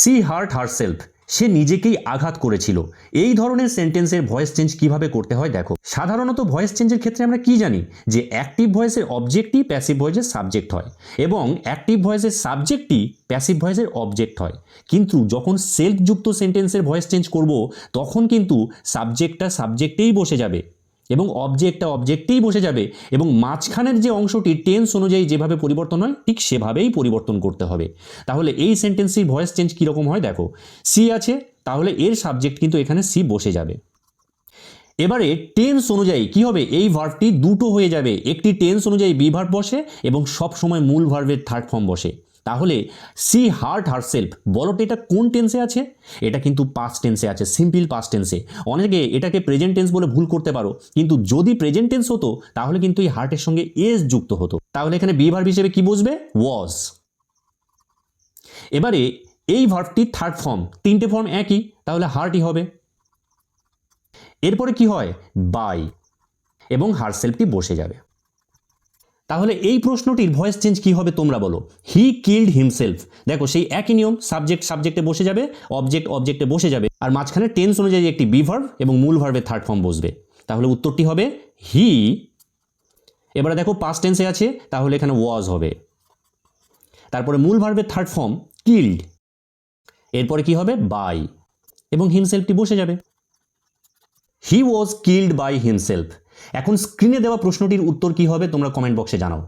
C heart herself, সে নিজেকেই আঘাত করেছিল। এই ধরনের সেন্টেন্সের ভয়েস চেঞ্জ কিভাবে করতে হয় দেখো। সাধারণত ভয়েস চেঞ্জের ক্ষেত্রে আমরা কি জানি যে অ্যাক্টিভ ভয়েসের অবজেক্টই প্যাসিভ ভয়েসের সাবজেক্ট হয় এবং অ্যাক্টিভ ভয়েসের সাবজেক্টই প্যাসিভ ভয়েসের অবজেক্ট হয়। কিন্তু যখন সেলফযুক্ত সেন্টেন্সের ভয়েস চেঞ্জ করব তখন কিন্তু সাবজেক্টটা সাবজেক্টেই বসে যাবে এবং অবজেক্টটা অবজেক্টেই বসে যাবে এবং মাঝখানের যে অংশটি টেন্স অনুযায়ী যেভাবে পরিবর্তন হয় ঠিক সেভাবেই পরিবর্তন করতে হবে। তাহলে এই সেন্টেন্সটির ভয়েস চেঞ্জ কীরকম হয় দেখো। সি আছে, তাহলে এর সাবজেক্ট কিন্তু এখানে সি বসে যাবে। এবারে টেন্স অনুযায়ী কি হবে, এই ভার্বটি দুটো হয়ে যাবে, একটি টেন্স অনুযায়ী বি ভার্ব বসে এবং সব সময় মূল ভার্বের থার্ড ফর্ম বসে। তাহলে সি হার্ট হারসেলফ, বলো তো এটা কোন টেন্সে আছে? এটা কিন্তু পাস্ট টেন্সে আছে, সিম্পল পাস্ট টেন্সে। অনেকে এটাকে প্রেজেন্ট টেন্স বলে ভুল করতে পারো, কিন্তু যদি প্রেজেন্ট টেন্স হতো তাহলে কিন্তু এই হার্টের সঙ্গে এস যুক্ত হতো। তাহলে এখানে বি ভার্ব হিসেবে কি বসবে? ওয়াজ। এবারে এই ভার্বটির থার্ড ফর্ম, তিনটে ফর্ম একই, তাহলে হার্টই হবে। এরপরে কি হয়? বাই, এবং হারসেলফটি বসে যাবে। তাহলে এই প্রশ্নটির ভয়েস চেঞ্জ কি হবে তোমরা বলো। হি কিল্ড হিমসেলফ, দেখো সেই একই নিয়ম, সাবজেক্ট সাবজেক্টে বসে যাবে, অবজেক্ট অবজেক্টে বসে যাবে, আর মাঝখানে টেন্স অনুযায়ী একটি বি ভার্ব এবং মূল ভার্বের থার্ড ফর্ম বসবে। তাহলে উত্তরটি হবে হি। এবারে দেখো পাস্ট টেন্সে আছে, তাহলে এখানে ওয়াজ হবে। তারপরে মূল ভার্বের থার্ড ফর্ম কিল্ড, এরপরে কি হবে? বাই, এবং হিমসেলফটি বসে যাবে। হি ওয়াজ কিল্ড বাই হিমসেলফ। এখন স্ক্রিনে দেওয়া প্রশ্নটির উত্তর কি হবে তোমরা কমেন্ট বক্সে জানাও।